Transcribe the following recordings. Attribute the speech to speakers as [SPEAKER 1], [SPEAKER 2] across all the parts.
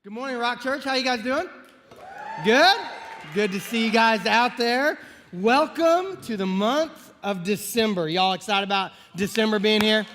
[SPEAKER 1] Good morning, Rock Church. How you guys doing? Good? Good to see you guys out there. Welcome to the month of December. Y'all excited about December being here?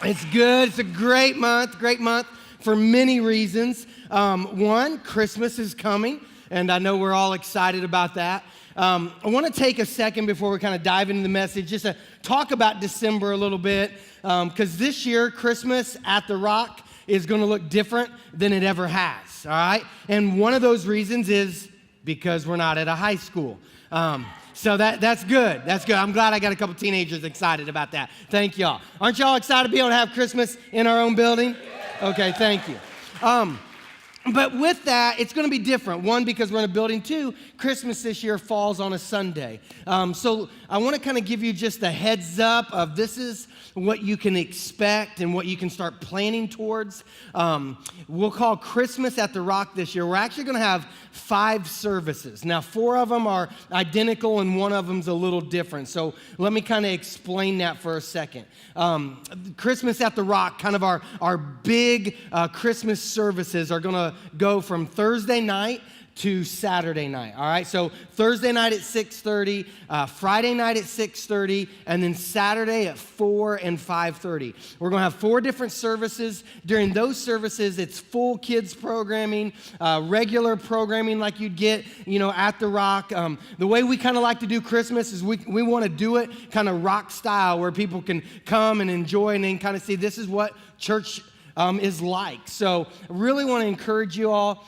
[SPEAKER 1] It's good. It's a great month for many reasons. One, Christmas is coming, and I know we're all excited about that. I want to take a second before we kind of dive into the message just to talk about December a little bit, because this year, Christmas at the Rock is going to look different than it ever has, all right? And one of those reasons is because we're not at a high school. So that's good. That's good. I'm glad I got a couple teenagers excited about that. Thank y'all. Aren't y'all excited to be able to have Christmas in our own building? Okay, thank you. But with that, it's going to be different. One, because we're in a building. Two, Christmas this year falls on a Sunday. So I want to kind of give you just a heads up of this is what you can expect and what you can start planning towards. We'll call Christmas at the Rock this year. We're actually going to have 5 services. Now, 4 of them are identical and 1 of them's a little different. So let me kind of explain that for a second. Christmas at the Rock, kind of our big Christmas services are going to go from Thursday night to Saturday night, all right? So Thursday night at 6:30, Friday night at 6:30, and then Saturday at 4 and 5:30. We're going to have 4 different services. During those services, it's full kids programming, regular programming like you'd get, at the Rock. The way we kind of like to do Christmas is we want to do it kind of rock style where people can come and enjoy and then kind of see this is what church is like. So I really want to encourage you all,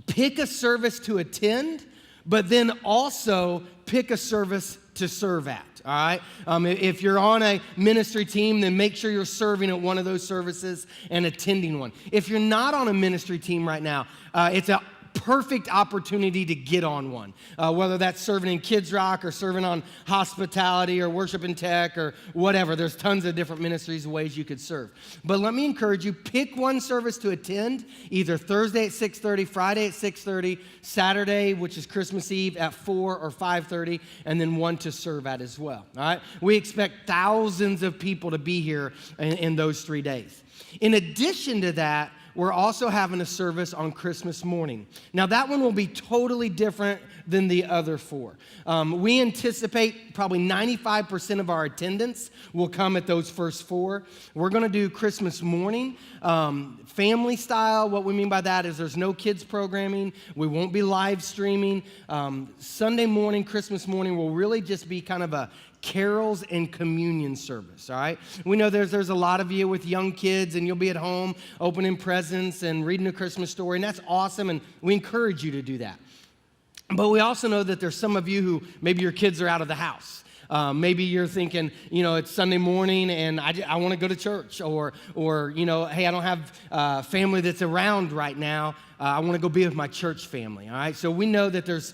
[SPEAKER 1] pick a service to attend, but then also pick a service to serve at, all right? If you're on a ministry team, then make sure you're serving at one of those services and attending one. If you're not on a ministry team right now, it's a perfect opportunity to get on one, whether that's serving in Kids Rock or serving on hospitality or worship and tech or whatever. There's tons of different ministries and ways you could serve. But let me encourage you, pick one service to attend, either Thursday at 6:30, Friday at 6:30, Saturday, which is Christmas Eve, at 4 or 5:30, and then one to serve at as well, all right? We expect thousands of people to be here in those 3 days. In addition to that, we're also having a service on Christmas morning. Now, that one will be totally different than the other 4. We anticipate probably 95% of our attendance will come at those first 4. We're going to do Christmas morning, family style. What we mean by that is there's no kids programming. We won't be live streaming. Sunday morning, Christmas morning will really just be kind of a carols and communion service, all right? We know there's a lot of you with young kids, and you'll be at home opening presents and reading a Christmas story, and that's awesome, and we encourage you to do that. But we also know that there's some of you who maybe your kids are out of the house. Maybe you're thinking, it's Sunday morning and I want to go to church, or hey, I don't have family that's around right now. I want to go be with my church family, all right? So we know that there's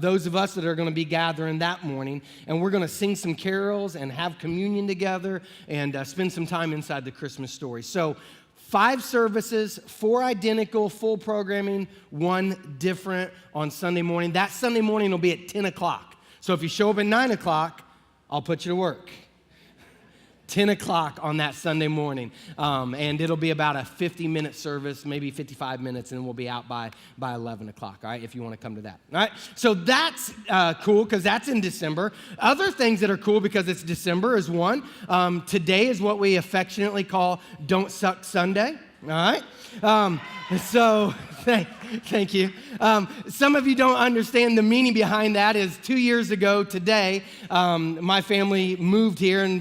[SPEAKER 1] those of us that are going to be gathering that morning, and we're going to sing some carols and have communion together and spend some time inside the Christmas story. So 5 services, 4 identical, full programming, 1 different on Sunday morning. That Sunday morning will be at 10 o'clock. So if you show up at 9 o'clock, I'll put you to work. 10 o'clock on that Sunday morning. And it'll be about a 50-minute service, maybe 55 minutes, and we'll be out by 11 o'clock, all right, if you want to come to that. All right, so that's cool because that's in December. Other things that are cool because it's December is one, today is what we affectionately call Don't Suck Sunday, all right? So thank you. Some of you don't understand the meaning behind that is 2 years ago today, my family moved here and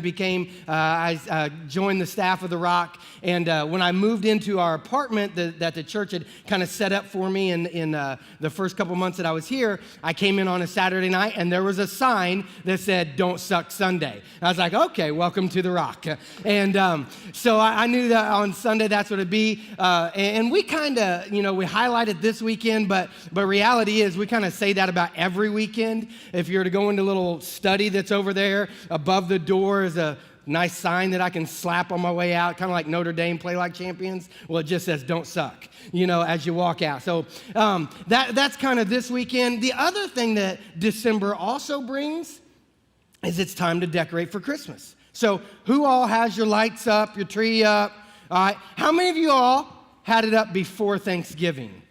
[SPEAKER 1] I joined the staff of the Rock. And when I moved into our apartment that the church had kind of set up for me in the first couple months that I was here, I came in on a Saturday night and there was a sign that said, "Don't Suck Sunday." I was like, okay, welcome to the Rock. And so I knew that on Sunday that's what it'd be. And we kind of, we highlighted this weekend, but reality is we kind of say that about every weekend. If you were to go into a little study that's over there, above the door is a nice sign that I can slap on my way out, kind of like Notre Dame Play Like Champions. Well, it just says "Don't suck," as you walk out. So that's kind of this weekend. The other thing that December also brings is it's time to decorate for Christmas. So who all has your lights up, your tree up? All right. How many of you all had it up before Thanksgiving.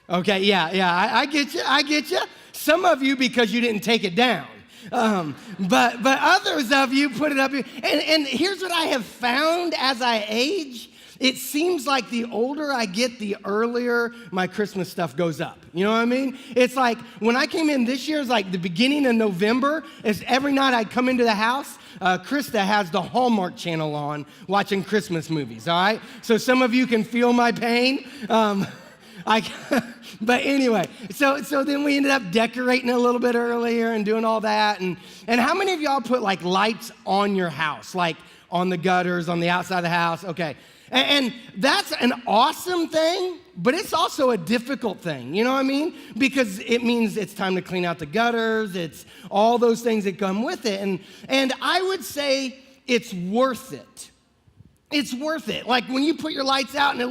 [SPEAKER 1] Okay, yeah, I get you. Some of you because you didn't take it down. But others of you put it up here. And here's what I have found as I age. It seems like the older I get, the earlier my Christmas stuff goes up. You know what I mean? It's like when I came in this year, it's like the beginning of November. It's every night I'd come into the house. Krista has the Hallmark Channel on watching Christmas movies, all right? So some of you can feel my pain. But anyway, so then we ended up decorating a little bit earlier and doing all that. And how many of y'all put like lights on your house, like on the gutters, on the outside of the house? Okay. And that's an awesome thing, but it's also a difficult thing, you know what I mean? Because it means it's time to clean out the gutters, it's all those things that come with it. And I would say it's worth it. It's worth it. Like when you put your lights out and it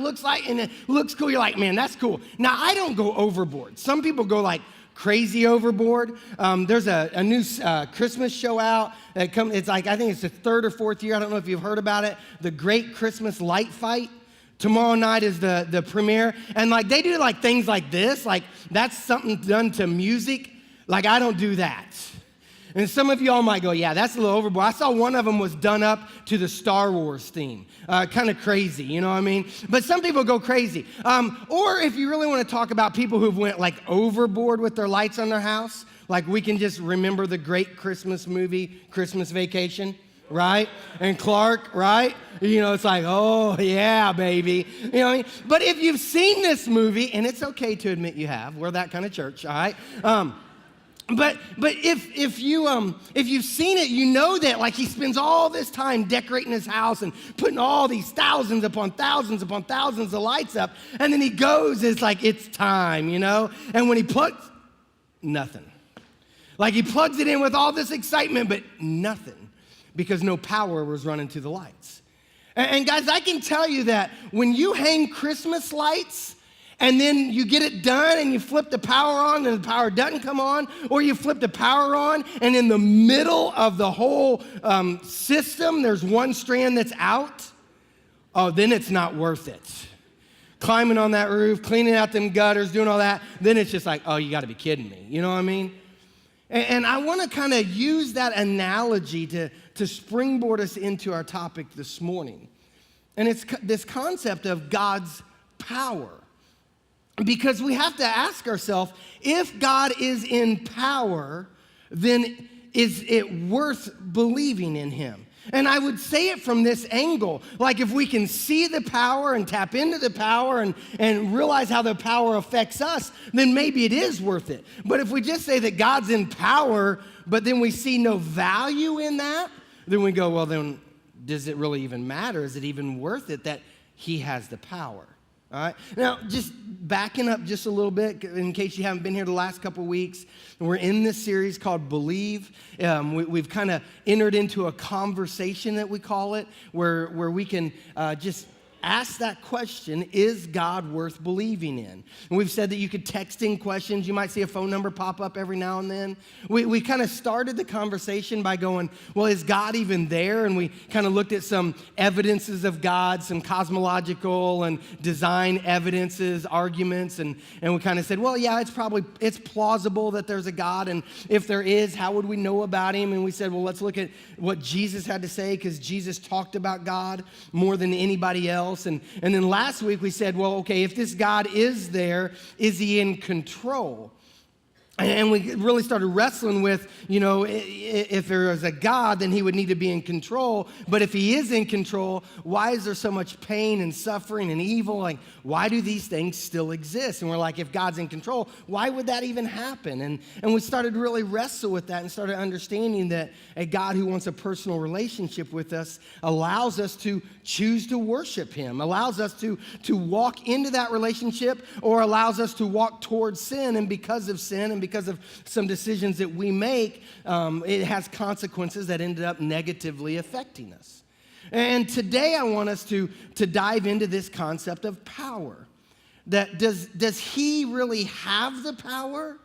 [SPEAKER 1] looks cool, you're like, man, that's cool. Now, I don't go overboard. Some people go like crazy overboard. There's a new Christmas show out. It's like, I think it's the third or fourth year. I don't know if you've heard about it. The Great Christmas Light Fight. Tomorrow night is the premiere. And like they do like things like this. Like that's something done to music. Like I don't do that. And some of y'all might go, yeah, that's a little overboard. I saw one of them was done up to the Star Wars theme. Kind of crazy, you know what I mean? But some people go crazy. Or if you really want to talk about people who've went like overboard with their lights on their house, like we can just remember the great Christmas movie, Christmas Vacation, right? And Clark, right? You know, it's like, oh, yeah, baby. You know what I mean? But if you've seen this movie, and it's okay to admit you have, we're that kind of church, all right? But if you've seen it, you know that like he spends all this time decorating his house and putting all these thousands upon thousands of lights up, and then he goes, it's like it's time, you know? And when he plugs, nothing. Like he plugs it in with all this excitement, but nothing, because no power was running to the lights. And guys, I can tell you that when you hang Christmas lights, and then you get it done and you flip the power on and the power doesn't come on, or you flip the power on and in the middle of the whole system, there's one strand that's out, oh, then it's not worth it. Climbing on that roof, cleaning out them gutters, doing all that, then it's just like, oh, you gotta be kidding me. You know what I mean? And I wanna kind of use that analogy to springboard us into our topic this morning. And it's this concept of God's power. Because we have to ask ourselves, if God is in power, then is it worth believing in him? And I would say it from this angle, like if we can see the power and tap into the power and realize how the power affects us, then maybe it is worth it. But if we just say that God's in power, but then we see no value in that, then we go, well, then does it really even matter? Is it even worth it that he has the power? All right. Now, just backing up just a little bit, in case you haven't been here the last couple of weeks, we're in this series called Believe. We've kind of entered into a conversation that we call it, where we can just ask that question, is God worth believing in? And we've said that you could text in questions. You might see a phone number pop up every now and then. We kind of started the conversation by going, well, is God even there? And we kind of looked at some evidences of God, some cosmological and design evidences, arguments, and we kind of said, well, yeah, it's plausible that there's a God, and if there is, how would we know about him? And we said, well, let's look at what Jesus had to say, because Jesus talked about God more than anybody else. And then last week we said, well, okay, if this God is there, is he in control? And we really started wrestling with, you know, if there is a God, then he would need to be in control. But if he is in control, why is there so much pain and suffering and evil? Like, why do these things still exist? And we're like, if God's in control, why would that even happen? And we started to really wrestle with that and started understanding that a God who wants a personal relationship with us allows us to choose to worship him, allows us to walk into that relationship, or allows us to walk towards sin. And because of sin and because of some decisions that we make, it has consequences that ended up negatively affecting us. And today I want us to dive into this concept of power. That does he really have the power?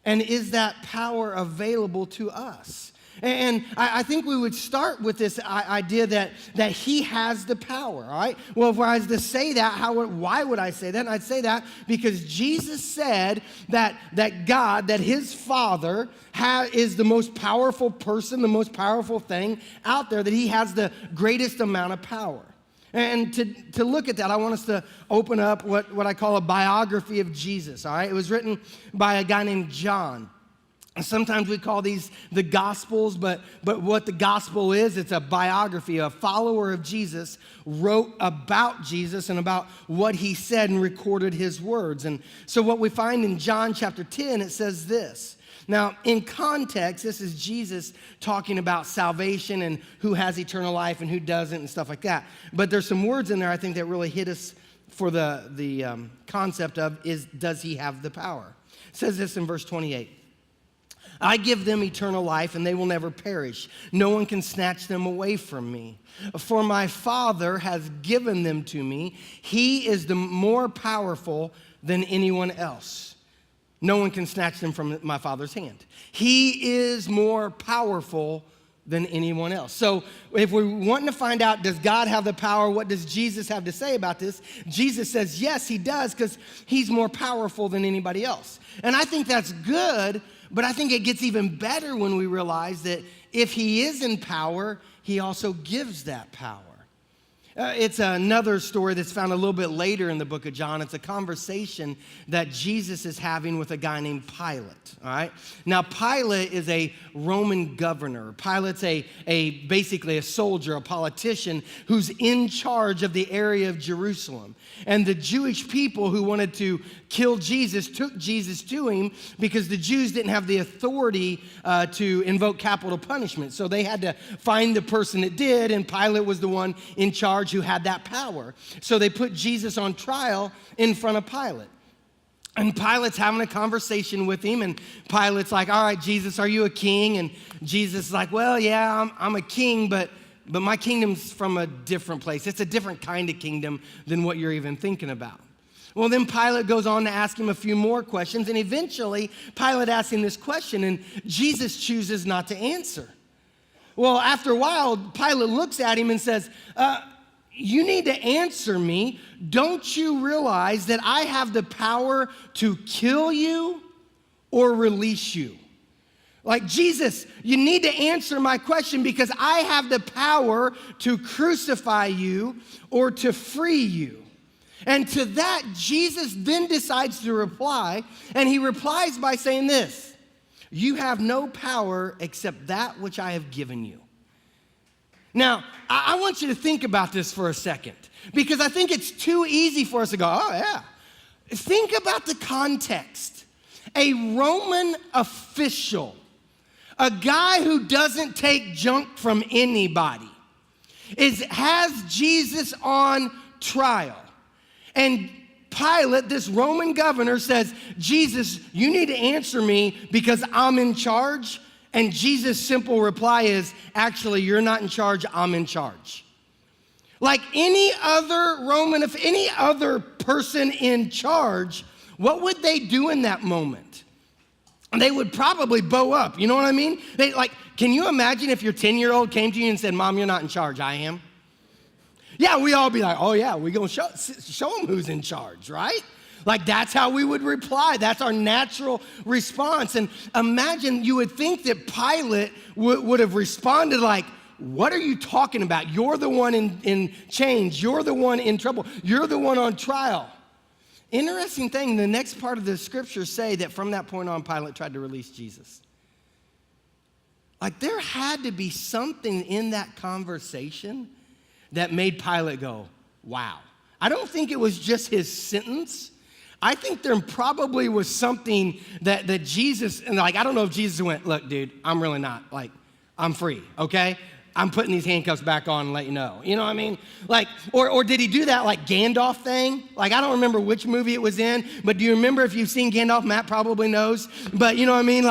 [SPEAKER 1] And is that power available to us? And I think we would start with this idea that he has the power, all right? Well, if I was to say that, why would I say that? And I'd say that because Jesus said that God, that his Father is the most powerful person, the most powerful thing out there, that he has the greatest amount of power. And to look at that, I want us to open up what I call a biography of Jesus, all right? It was written by a guy named John. Sometimes we call these the Gospels, but what the Gospel is, it's a biography. A follower of Jesus wrote about Jesus and about what he said and recorded his words. And so what we find in John chapter 10, it says this. Now, in context, this is Jesus talking about salvation and who has eternal life and who doesn't and stuff like that. But there's some words in there I think that really hit us for the concept of does he have the power? It says this in verse 28. I give them eternal life, and they will never perish. No one can snatch them away from me. For my Father has given them to me. He is the more powerful than anyone else. No one can snatch them from my Father's hand. He is more powerful than anyone else. So if we're wanting to find out, does God have the power? What does Jesus have to say about this? Jesus says, yes, he does, because he's more powerful than anybody else. And I think that's good. But I think it gets even better when we realize that if he is in power, he also gives that power. It's another story that's found a little bit later in the book of John. It's a conversation that Jesus is having with a guy named Pilate, all right? Now, Pilate is a Roman governor. Pilate's basically a soldier, a politician who's in charge of the area of Jerusalem. And the Jewish people who wanted to kill Jesus took Jesus to him because the Jews didn't have the authority to invoke capital punishment. So they had to find the person that did, and Pilate was the one in charge who had that power. So they put Jesus on trial in front of Pilate. And Pilate's having a conversation with him, and Pilate's like, all right, Jesus, are you a king? And Jesus is like, well, yeah, I'm a king, but my kingdom's from a different place. It's a different kind of kingdom than what you're even thinking about. Well, then Pilate goes on to ask him a few more questions, and eventually Pilate asks him this question, and Jesus chooses not to answer. Well, after a while, Pilate looks at him and says, you need to answer me. Don't you realize that I have the power to kill you or release you? Like, Jesus, you need to answer my question because I have the power to crucify you or to free you. And to that, Jesus then decides to reply, and he replies by saying this: you have no power except that which I have given you. Now, I want you to think about this for a second, because I think it's too easy for us to go, oh yeah. Think about the context. A Roman official, a guy who doesn't take junk from anybody, has Jesus on trial. And Pilate, this Roman governor, says, Jesus, you need to answer me because I'm in charge. And Jesus' simple reply is, actually, you're not in charge, I'm in charge. Like any other Roman, if any other person in charge, what would they do in that moment? They would probably bow up, you know what I mean? Can you imagine if your 10-year-old came to you and said, Mom, you're not in charge, I am? Yeah, we all be like, oh yeah, we're gonna show him who's in charge, right? Like, that's how we would reply. That's our natural response. And imagine, you would think that Pilate would have responded like, what are you talking about? You're the one in chains. You're the one in trouble. You're the one on trial. Interesting thing, the next part of the scriptures say that from that point on, Pilate tried to release Jesus. Like, there had to be something in that conversation that made Pilate go, wow. I don't think it was just his sentence. I think there probably was something that Jesus, and I don't know if Jesus went, look, dude, I'm really not, I'm free, okay? I'm putting these handcuffs back on and let you know. You know what I mean? Or did he do that Gandalf thing? I don't remember which movie it was in, but do you remember if you've seen Gandalf? Matt probably knows. But you know what I mean?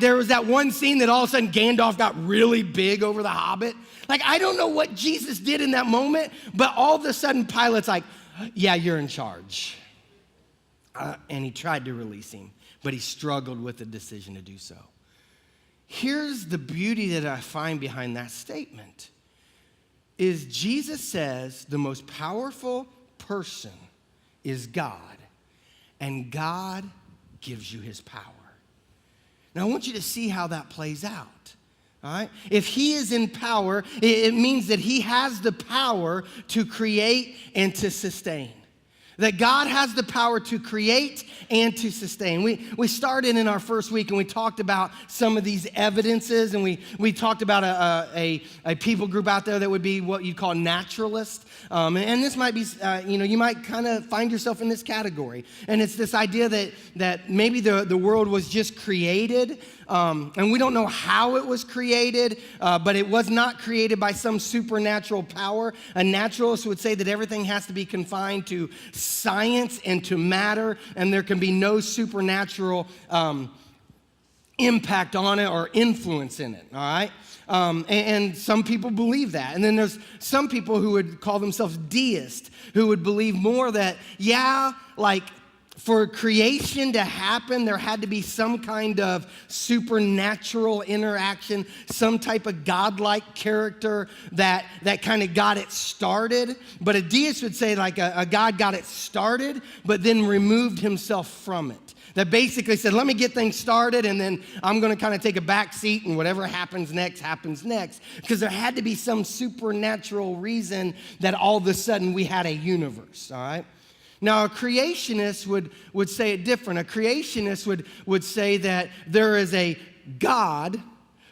[SPEAKER 1] There was that one scene that all of a sudden Gandalf got really big over the Hobbit. I don't know what Jesus did in that moment, but all of a sudden Pilate's like, yeah, you're in charge. And he tried to release him, but he struggled with the decision to do so. here's the beauty that I find behind that statement, is Jesus says the most powerful person is God, and God gives you his power. Now, I want you to see how that plays out. All right? If he is in power, it means that he has the power to create and to sustain. That God has the power to create and to sustain. We started in our first week and we talked about some of these evidences, and we talked about a people group out there that would be what you'd call naturalist. And this might be, you might kind of find yourself in this category. And it's this idea that maybe the world was just created, and we don't know how it was created, but it was not created by some supernatural power. A naturalist would say that everything has to be confined to science and to matter, and there can be no supernatural impact on it or influence in it, all right? And some people believe that. And then there's some people who would call themselves deists, who would believe more that, for creation to happen, there had to be some kind of supernatural interaction, some type of godlike character that kind of got it started. But a deist would say a God got it started, but then removed himself from it. That basically said, let me get things started, and then I'm going to kind of take a back seat, and whatever happens next, happens next. Because there had to be some supernatural reason that all of a sudden we had a universe, all right? Now, a creationist would say it different. A creationist would say that there is a God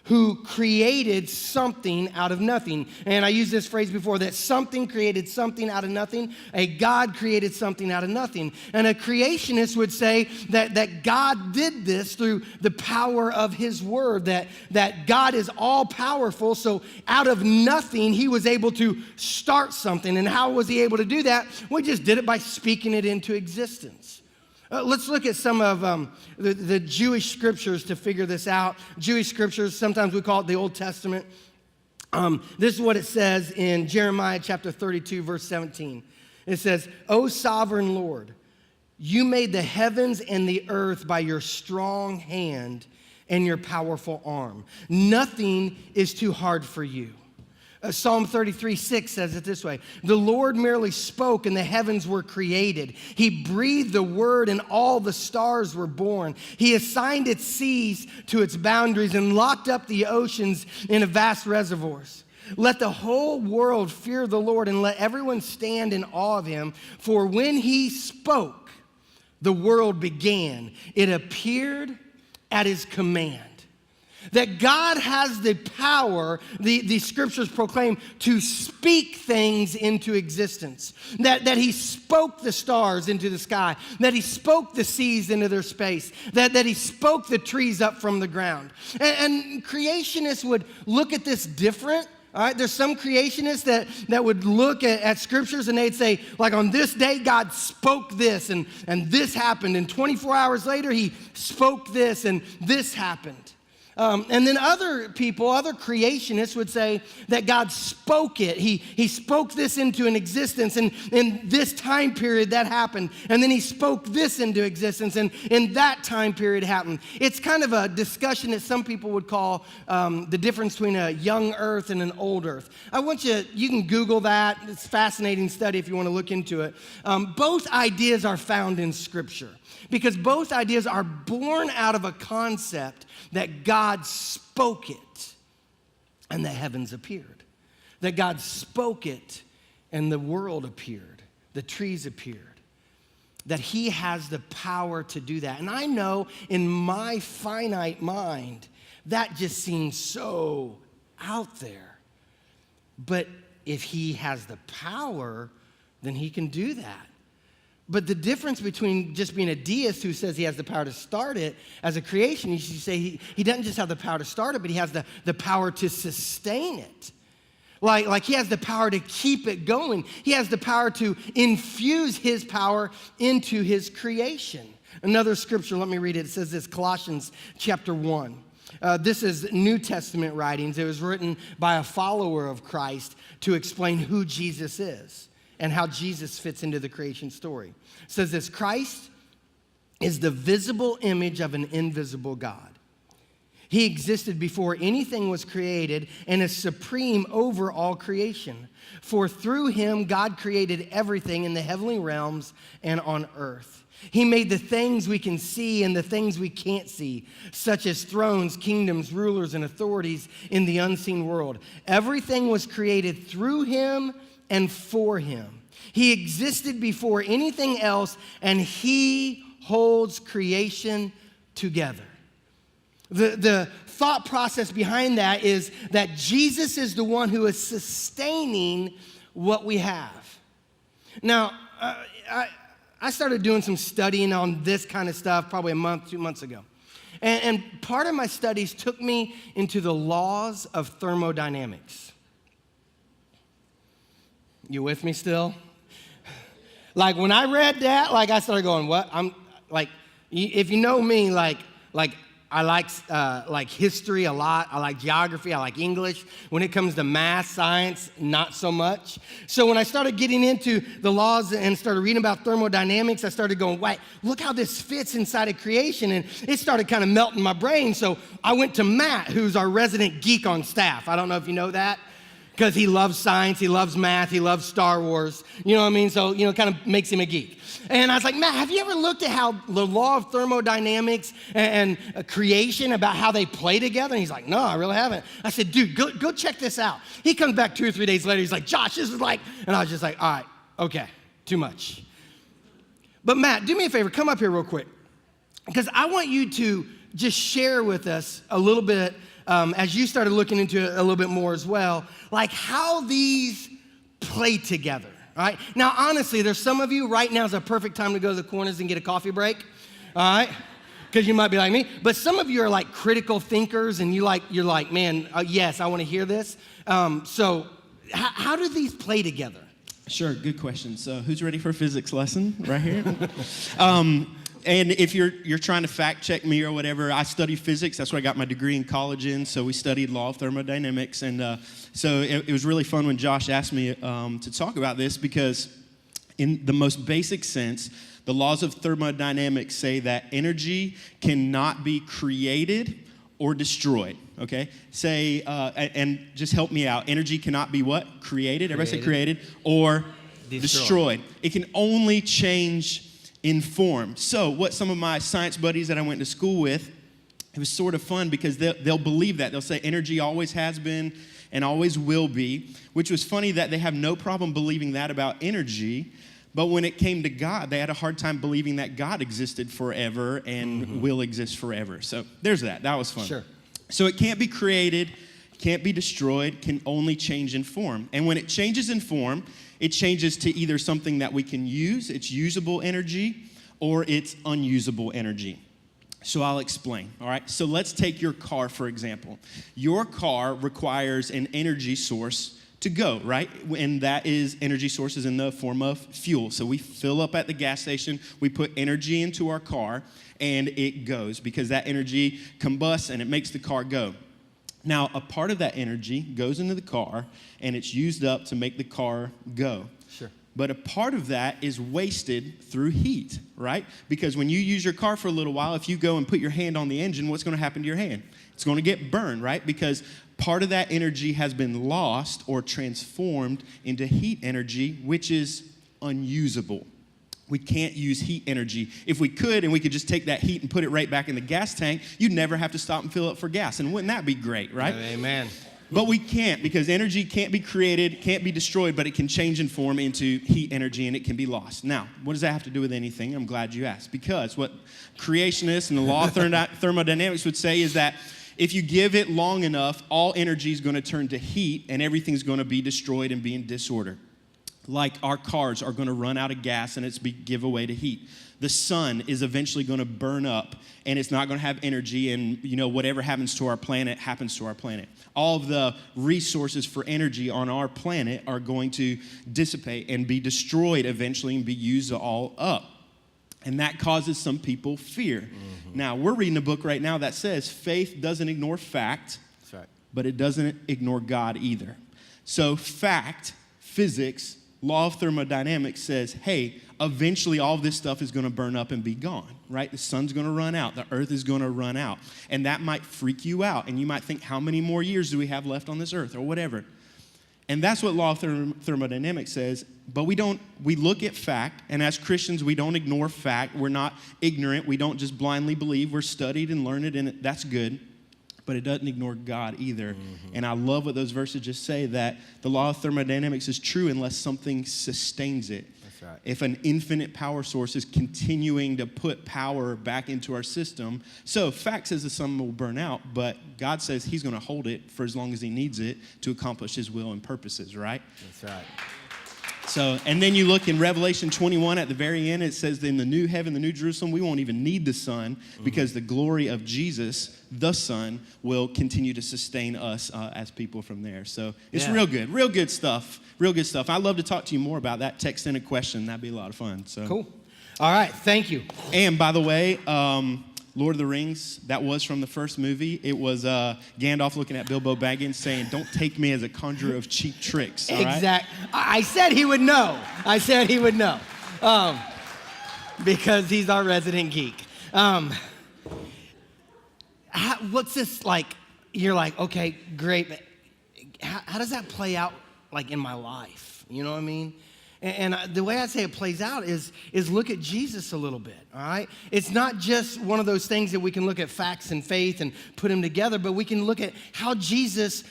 [SPEAKER 1] who created something out of nothing. And I used this phrase before, that something created something out of nothing. A God created something out of nothing. And a creationist would say that God did this through the power of his word, that God is all powerful, so out of nothing, he was able to start something. And how was he able to do that? Well, he just did it by speaking it into existence. Let's look at some of the Jewish scriptures to figure this out. Jewish scriptures, sometimes we call it the Old Testament. This is what it says in Jeremiah chapter 32, verse 17. It says, O sovereign Lord, you made the heavens and the earth by your strong hand and your powerful arm. Nothing is too hard for you. Psalm 33:6 says it this way: the Lord merely spoke and the heavens were created. He breathed the word and all the stars were born. He assigned its seas to its boundaries and locked up the oceans in vast reservoirs. Let the whole world fear the Lord and let everyone stand in awe of him. For when he spoke, the world began. It appeared at his command. That God has the power, the scriptures proclaim, to speak things into existence. That he spoke the stars into the sky. That he spoke the seas into their space. That he spoke the trees up from the ground. And creationists would look at this different. All right, there's some creationists that would look at scriptures and they'd say, on this day, God spoke this and this happened. And 24 hours later, he spoke this and this happened. And then other people, other creationists would say that God spoke it. He spoke this into an existence, and in this time period that happened. And then he spoke this into existence, and in that time period happened. It's kind of a discussion that some people would call the difference between a young earth and an old earth. You can Google that. It's a fascinating study if you want to look into it. Both ideas are found in Scripture because both ideas are born out of a concept that God spoke it and the heavens appeared. That God spoke it and the world appeared. The trees appeared. That he has the power to do that. And I know in my finite mind, that just seems so out there. But if he has the power, then he can do that. But the difference between just being a deist who says he has the power to start it, as a creationist, you say he doesn't just have the power to start it, but he has the power to sustain it. Like he has the power to keep it going. He has the power to infuse his power into his creation. Another scripture, let me read it. It says this, Colossians chapter 1. This is New Testament writings. It was written by a follower of Christ to explain who Jesus is and how Jesus fits into the creation story. It says this: Christ is the visible image of an invisible God. He existed before anything was created and is supreme over all creation. For through him, God created everything in the heavenly realms and on earth. He made the things we can see and the things we can't see, such as thrones, kingdoms, rulers, and authorities in the unseen world. Everything was created through him and for him. He existed before anything else, and he holds creation together. The thought process behind that is that Jesus is the one who is sustaining what we have. Now, I started doing some studying on this kind of stuff probably a month, 2 months ago. And part of my studies took me into the laws of thermodynamics. You with me still? Like when I read that, like I started going, what? I'm like, if you know me, like I like history a lot. I like geography. I like English. When it comes to math, science, not so much. So when I started getting into the laws and started reading about thermodynamics, I started going, wait, look how this fits inside of creation. And it started kind of melting my brain. So I went to Matt, who's our resident geek on staff. I don't know if you know that. Because he loves science, he loves math, he loves Star Wars. You know what I mean? So, kind of makes him a geek. And I was like, Matt, have you ever looked at how the law of thermodynamics and creation, about how they play together? And he's like, no, I really haven't. I said, dude, go check this out. He comes back 2 or 3 days later. He's like, Josh, this is like, and I was just like, all right, okay, too much. But Matt, do me a favor, come up here real quick. Because I want you to just share with us a little bit, as you started looking into it a little bit more as well, like how these play together, right? Now, honestly, there's some of you, right now is a perfect time to go to the corners and get a coffee break, all right? Because you might be like me. But some of you are like critical thinkers, and you're like, man, yes, I want to hear this. So how do these play together?
[SPEAKER 2] Sure, good question. So who's ready for a physics lesson right here? And if you're trying to fact check me or whatever, I study physics. That's what I got my degree in college in. So we studied law of thermodynamics. And so it was really fun when Josh asked me to talk about this, because in the most basic sense, the laws of thermodynamics say that energy cannot be created or destroyed, okay? Say, and just help me out. Energy cannot be what? Created. Everybody say created. Or destroyed. It can only change in form. So what some of my science buddies that I went to school with, it was sort of fun because they'll believe that. They'll say energy always has been and always will be, which was funny that they have no problem believing that about energy. But when it came to God, they had a hard time believing that God existed forever and will exist forever. So there's that. That was fun.
[SPEAKER 1] Sure.
[SPEAKER 2] So it can't be created, can't be destroyed, can only change in form. And when it changes in form, it changes to either something that we can use, it's usable energy, or it's unusable energy. So I'll explain, all right? So let's take your car, for example. Your car requires an energy source to go, right? And that is energy sources in the form of fuel. So we fill up at the gas station, we put energy into our car, and it goes because that energy combusts and it makes the car go. Now, a part of that energy goes into the car, and it's used up to make the car go.
[SPEAKER 1] Sure.
[SPEAKER 2] But a part of that is wasted through heat, right? Because when you use your car for a little while, if you go and put your hand on the engine, what's going to happen to your hand? It's going to get burned, right? Because part of that energy has been lost or transformed into heat energy, which is unusable. We can't use heat energy. If we could, and we could just take that heat and put it right back in the gas tank, you'd never have to stop and fill up for gas. And wouldn't that be great, right?
[SPEAKER 1] Amen.
[SPEAKER 2] But we can't, because energy can't be created, can't be destroyed, but it can change and form into heat energy, and it can be lost. Now, what does that have to do with anything? I'm glad you asked. Because what creationists and the law of thermodynamics would say is that if you give it long enough, all energy is going to turn to heat, and everything's going to be destroyed and be in disorder. Like our cars are going to run out of gas and it's give away to heat. The sun is eventually going to burn up and it's not going to have energy, and whatever happens to our planet happens to our planet. All of the resources for energy on our planet are going to dissipate and be destroyed eventually and be used all up. And that causes some people fear. Now, we're reading a book right now that says faith doesn't ignore fact,
[SPEAKER 1] That's right.
[SPEAKER 2] but it doesn't ignore God either. So fact, physics, law of thermodynamics says, hey, eventually all of this stuff is going to burn up and be gone, right? The sun's going to run out. The earth is going to run out. And that might freak you out. And you might think, how many more years do we have left on this earth or whatever? And that's what law of thermodynamics says. But we look at fact. And as Christians, we don't ignore fact. We're not ignorant. We don't just blindly believe. We're studied and learned, and that's good. But it doesn't ignore God either. Mm-hmm. And I love what those verses just say, that the law of thermodynamics is true unless something sustains it. That's right. If an infinite power source is continuing to put power back into our system. So fact says the sun will burn out, but God says he's going to hold it for as long as he needs it to accomplish his will and purposes, right?
[SPEAKER 1] That's right.
[SPEAKER 2] So, and then you look in Revelation 21 at the very end, it says that in the new heaven, the new Jerusalem, we won't even need the sun because the glory of Jesus, the Son, will continue to sustain us as people from there. So it's real good stuff, real good stuff. I'd love to talk to you more about that. Text in a question. That'd be a lot of fun. So
[SPEAKER 1] cool. All right. Thank you.
[SPEAKER 2] And by the way, Lord of the Rings, that was from the first movie. It was Gandalf looking at Bilbo Baggins saying, don't take me as a conjurer of cheap tricks. All right?
[SPEAKER 1] Exactly. I said he would know. Because he's our resident geek. What's this like? You're like, okay, great, but how does that play out like in my life? You know what I mean? And the way I say it plays out is look at Jesus a little bit, all right? It's not just one of those things that we can look at facts and faith and put them together, but we can look at how Jesus,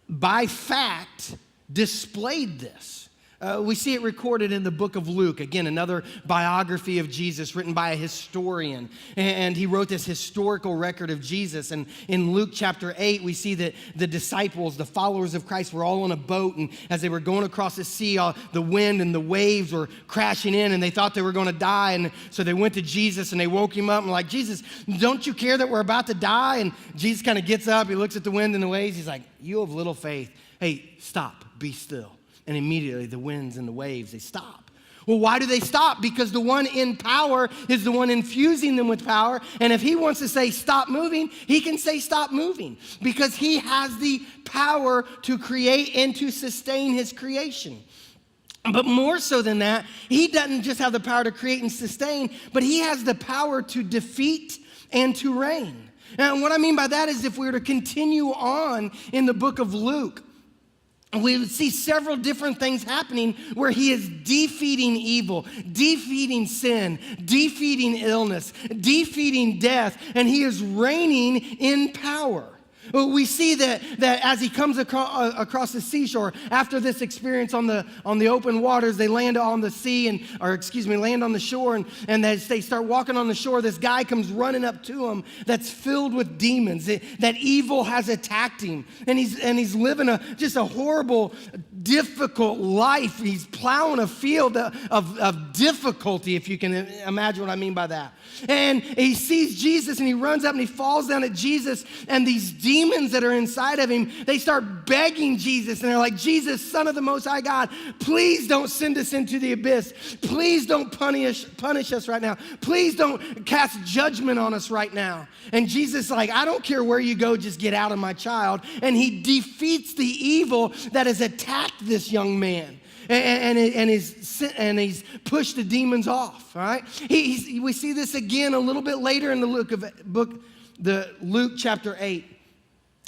[SPEAKER 1] by fact, displayed this. We see it recorded in the book of Luke. Again, another biography of Jesus written by a historian. And he wrote this historical record of Jesus. And in Luke chapter 8, we see that the disciples, the followers of Christ, were all on a boat. And as they were going across the sea, the wind and the waves were crashing in. And they thought they were going to die. And so they went to Jesus and they woke him up and like, Jesus, don't you care that we're about to die? And Jesus kind of gets up. He looks at the wind and the waves. He's like, you have little faith. Hey, stop. Be still. And immediately the winds and the waves, they stop. Well, why do they stop? Because the one in power is the one infusing them with power. And if he wants to say stop moving, he can say stop moving. Because he has the power to create and to sustain his creation. But more so than that, he doesn't just have the power to create and sustain, but he has the power to defeat and to reign. And what I mean by that is if we were to continue on in the book of Luke, we would see several different things happening where he is defeating evil, defeating sin, defeating illness, defeating death, and he is reigning in power. We see that as he comes across the seashore, after this experience on the open waters, they land on the land on the shore, and as they start walking on the shore, this guy comes running up to him that's filled with demons. That evil has attacked him, and he's living just a horrible, difficult life. He's plowing a field of difficulty, if you can imagine what I mean by that. And he sees Jesus, and he runs up and he falls down at Jesus, and these demons that are inside of him, they start begging Jesus, and they're like, Jesus, Son of the Most High God, please don't send us into the abyss. Please don't punish us right now. Please don't cast judgment on us right now. And Jesus is like, I don't care where you go, just get out of my child. And he defeats the evil that has attacked this young man. And he's pushed the demons off, all right? We see this again a little bit later in the Luke chapter 8.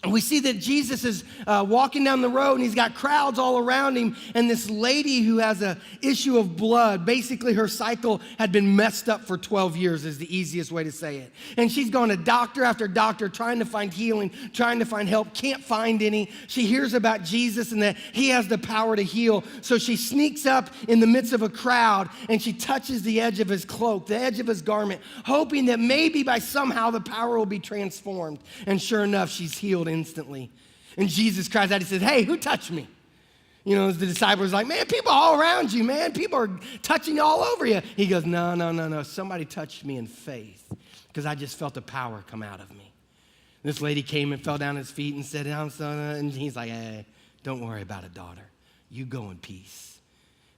[SPEAKER 1] And we see that Jesus is walking down the road, and he's got crowds all around him, and this lady who has an issue of blood, basically her cycle had been messed up for 12 years is the easiest way to say it. And she's gone to doctor after doctor trying to find healing, trying to find help, can't find any. She hears about Jesus and that he has the power to heal. So she sneaks up in the midst of a crowd, and she touches the edge of his cloak, the edge of his garment, hoping that maybe by somehow the power will be transformed. And sure enough, she's healed instantly. And Jesus cries out, he says, hey, who touched me? You know, the disciples are like, man, people all around you, man. People are touching you all over you. He goes, no. Somebody touched me in faith because I just felt the power come out of me. This lady came and fell down at his feet and said, and he's like, hey, don't worry about it, daughter. You go in peace.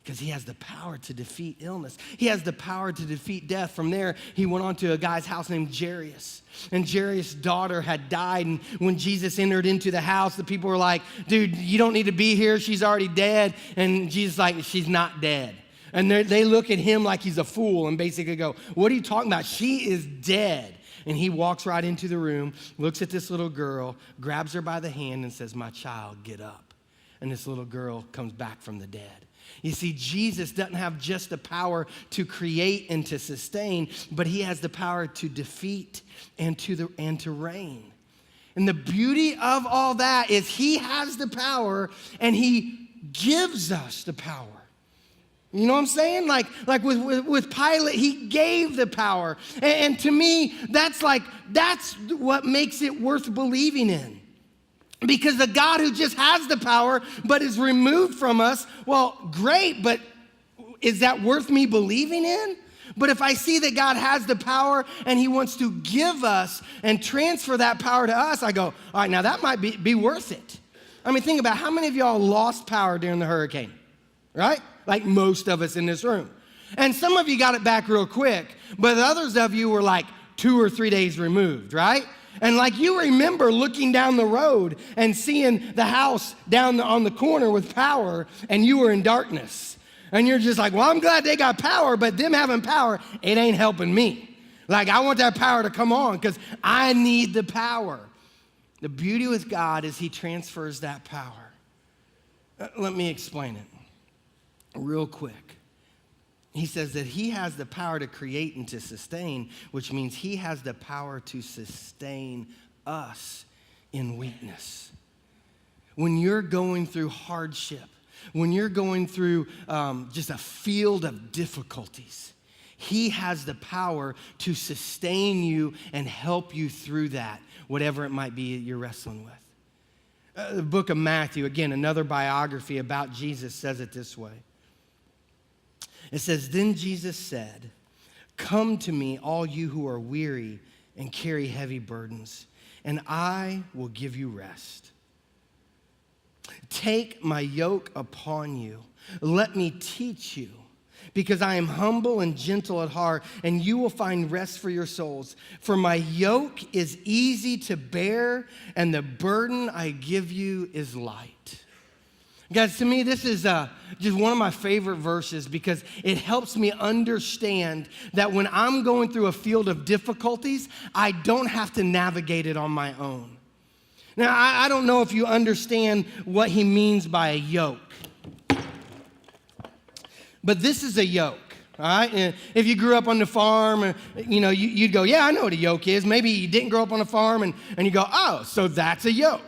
[SPEAKER 1] Because he has the power to defeat illness. He has the power to defeat death. From there, he went on to a guy's house named Jairus. And Jairus' daughter had died. And when Jesus entered into the house, the people were like, dude, you don't need to be here. She's already dead. And Jesus like, she's not dead. And they look at him like he's a fool and basically go, what are you talking about? She is dead. And he walks right into the room, looks at this little girl, grabs her by the hand and says, my child, get up. And this little girl comes back from the dead. You see, Jesus doesn't have just the power to create and to sustain, but he has the power to defeat and to reign. And the beauty of all that is he has the power and he gives us the power. You know what I'm saying? Like with Pilate, he gave the power. And to me, that's what makes it worth believing in. Because the God who just has the power but is removed from us, well, great, but is that worth me believing in? But if I see that God has the power and he wants to give us and transfer that power to us, I go, all right, now that might be worth it. I mean, think about how many of y'all lost power during the hurricane, right? Like most of us in this room. And some of you got it back real quick, but others of you were like 2 or 3 days removed, right? And like you remember looking down the road and seeing the house down on the corner with power and you were in darkness. And you're just like, well, I'm glad they got power, but them having power, it ain't helping me. Like I want that power to come on because I need the power. The beauty with God is he transfers that power. Let me explain it real quick. He says that he has the power to create and to sustain, which means he has the power to sustain us in weakness. When you're going through hardship, when you're going through just a field of difficulties, he has the power to sustain you and help you through that, whatever it might be you're wrestling with. The book of Matthew, again, another biography about Jesus, says it this way. It says, then Jesus said, come to me, all you who are weary and carry heavy burdens, and I will give you rest. Take my yoke upon you. Let me teach you, because I am humble and gentle at heart, and you will find rest for your souls. For my yoke is easy to bear, and the burden I give you is light. Guys, to me, this is just one of my favorite verses because it helps me understand that when I'm going through a field of difficulties, I don't have to navigate it on my own. Now, I don't know if you understand what he means by a yoke, but this is a yoke. All right, and if you grew up on the farm, you'd go, yeah, I know what a yoke is. Maybe you didn't grow up on a farm and you go, oh, so that's a yoke.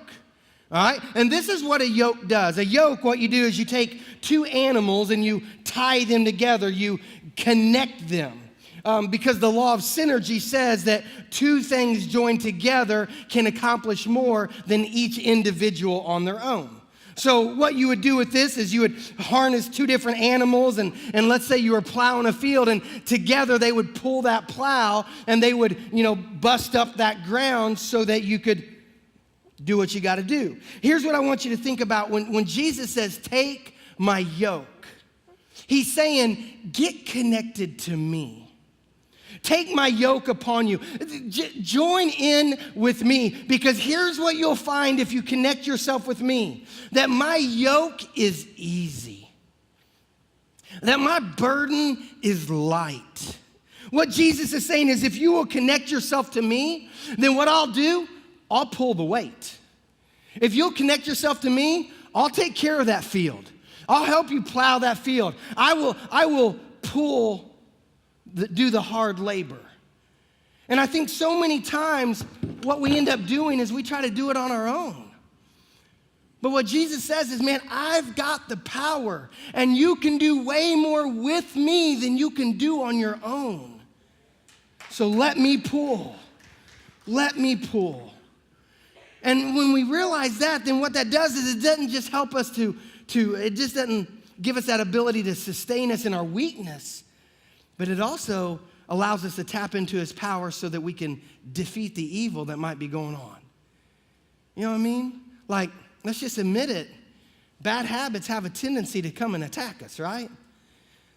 [SPEAKER 1] All right, and this is what a yoke does. A yoke, what you do is you take two animals and you tie them together, you connect them. Because the law of synergy says that two things joined together can accomplish more than each individual on their own. So what you would do with this is you would harness two different animals and let's say you were plowing a field and together they would pull that plow and they would, bust up that ground so that you could do what you got to do. Here's what I want you to think about when Jesus says, take my yoke. He's saying, get connected to me. Take my yoke upon you. Join in with me because here's what you'll find if you connect yourself with me, that my yoke is easy, that my burden is light. What Jesus is saying is if you will connect yourself to me, then what I'll do, I'll pull the weight. If you'll connect yourself to me, I'll take care of that field. I'll help you plow that field. I will do the hard labor. And I think so many times what we end up doing is we try to do it on our own. But what Jesus says is, man, I've got the power and you can do way more with me than you can do on your own. So let me pull. Let me pull. And when we realize that, then what that does is it doesn't just help us it just doesn't give us that ability to sustain us in our weakness, but it also allows us to tap into his power so that we can defeat the evil that might be going on. You know what I mean? Like, let's just admit it. Bad habits have a tendency to come and attack us, right?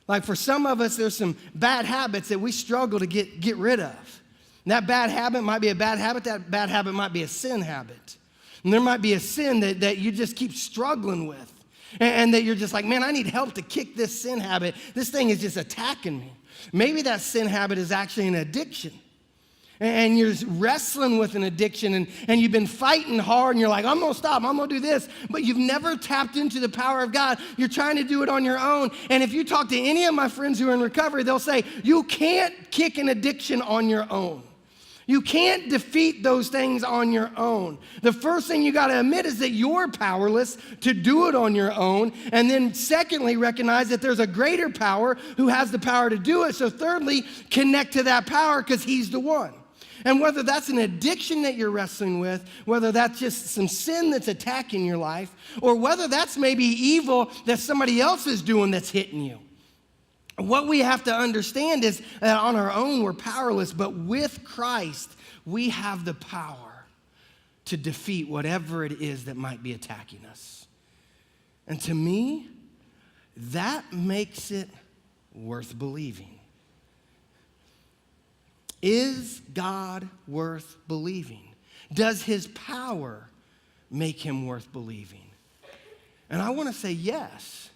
[SPEAKER 1] Like for some of us, there's some bad habits that we struggle to get rid of. And that bad habit might be a bad habit. That bad habit might be a sin habit. And there might be a sin that you just keep struggling with. And that you're just like, man, I need help to kick this sin habit. This thing is just attacking me. Maybe that sin habit is actually an addiction. And you're wrestling with an addiction and you've been fighting hard and you're like, I'm gonna stop, I'm gonna do this. But you've never tapped into the power of God. You're trying to do it on your own. And if you talk to any of my friends who are in recovery, they'll say, you can't kick an addiction on your own. You can't defeat those things on your own. The first thing you gotta admit is that you're powerless to do it on your own. And then secondly, recognize that there's a greater power who has the power to do it. So thirdly, connect to that power because he's the one. And whether that's an addiction that you're wrestling with, whether that's just some sin that's attacking your life, or whether that's maybe evil that somebody else is doing that's hitting you. What we have to understand is that on our own we're powerless, but with Christ we have the power to defeat whatever it is that might be attacking us. And to me, that makes it worth believing. Is God worth believing? Does his power make him worth believing? And I want to say yes,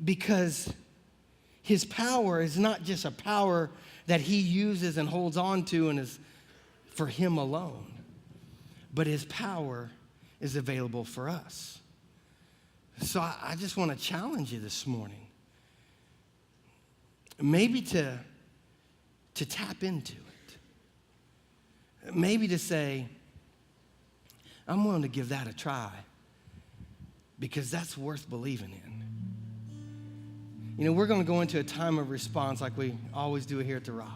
[SPEAKER 1] because his power is not just a power that he uses and holds on to and is for him alone, but his power is available for us. So I just want to challenge you this morning, maybe to tap into it. Maybe to say, I'm willing to give that a try because that's worth believing in. You know, we're going to go into a time of response like we always do here at The Rock.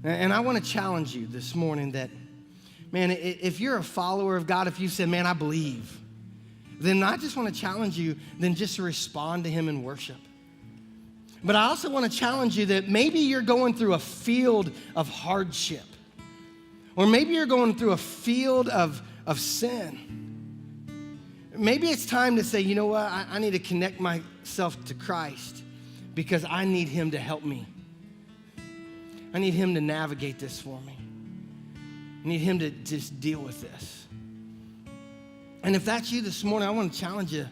[SPEAKER 1] And I want to challenge you this morning that, man, if you're a follower of God, if you said, man, I believe, then I just want to challenge you then just to respond to him in worship. But I also want to challenge you that maybe you're going through a field of hardship. Or maybe you're going through a field of sin. Maybe it's time to say, you know what, I need to connect myself to Christ because I need him to help me. I need him to navigate this for me. I need him to just deal with this. And if that's you this morning, I want to challenge you,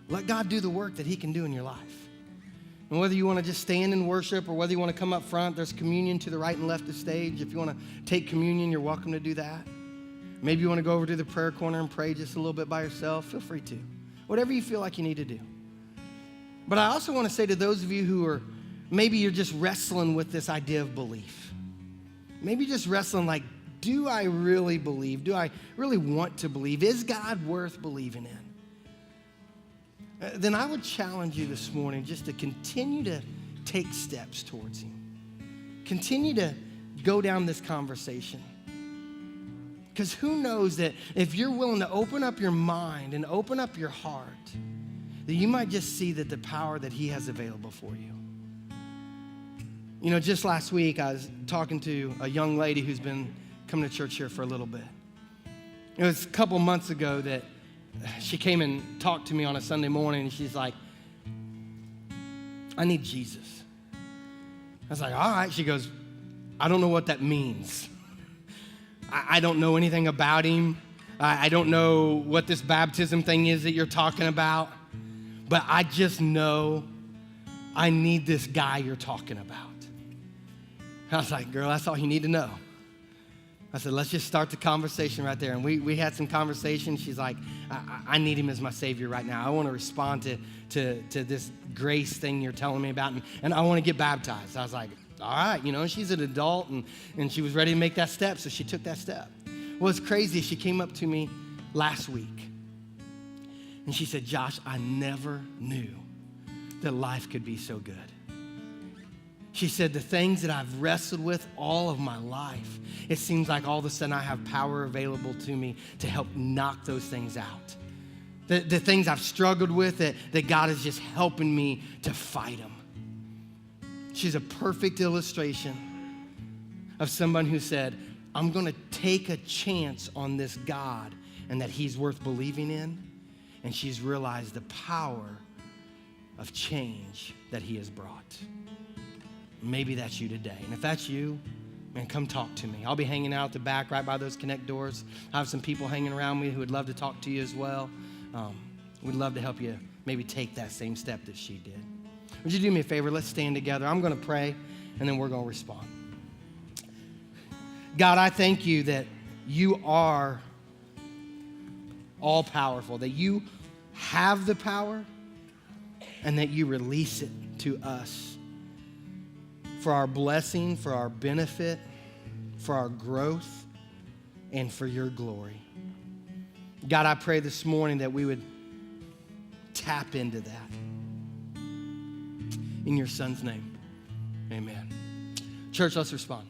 [SPEAKER 1] let God do the work that he can do in your life. And whether you want to just stand in worship or whether you want to come up front, there's communion to the right and left of the stage. If you want to take communion, you're welcome to do that. Maybe you want to go over to the prayer corner and pray just a little bit by yourself. Feel free to. Whatever you feel like you need to do. But I also want to say to those of you who are, maybe you're just wrestling with this idea of belief. Maybe just wrestling like, do I really believe? Do I really want to believe? Is God worth believing in? Then I would challenge you this morning just to continue to take steps towards him. Continue to go down this conversation. Because who knows that if you're willing to open up your mind and open up your heart, that you might just see that the power that he has available for you. You know, just last week I was talking to a young lady who's been coming to church here for a little bit. It was a couple months ago that she came and talked to me on a Sunday morning, and she's like, I need Jesus. I was like, all right. She goes, I don't know what that means. I don't know anything about him. I don't know what this baptism thing is that you're talking about, but I just know I need this guy you're talking about. I was like, girl, that's all you need to know. I said, let's just start the conversation right there. And we had some conversation. She's like, I need him as my Savior right now. I want to respond to this grace thing you're telling me about, and I want to get baptized. I was like, all right, you know, she's an adult, and she was ready to make that step, so she took that step. Well, it's crazy. She came up to me last week, and she said, Josh, I never knew that life could be so good. She said, the things that I've wrestled with all of my life, it seems like all of a sudden I have power available to me to help knock those things out. The things I've struggled with, that God is just helping me to fight them. She's a perfect illustration of someone who said, I'm going to take a chance on this God and that he's worth believing in. And she's realized the power of change that he has brought. Maybe that's you today. And if that's you, man, come talk to me. I'll be hanging out at the back right by those Connect doors. I have some people hanging around me who would love to talk to you as well. We'd love to help you maybe take that same step that she did. Would you do me a favor? Let's stand together. I'm going to pray, and then we're going to respond. God, I thank you that you are all powerful, that you have the power, and that you release it to us for our blessing, for our benefit, for our growth, and for your glory. God, I pray this morning that we would tap into that. In your son's name, amen. Church, let's respond.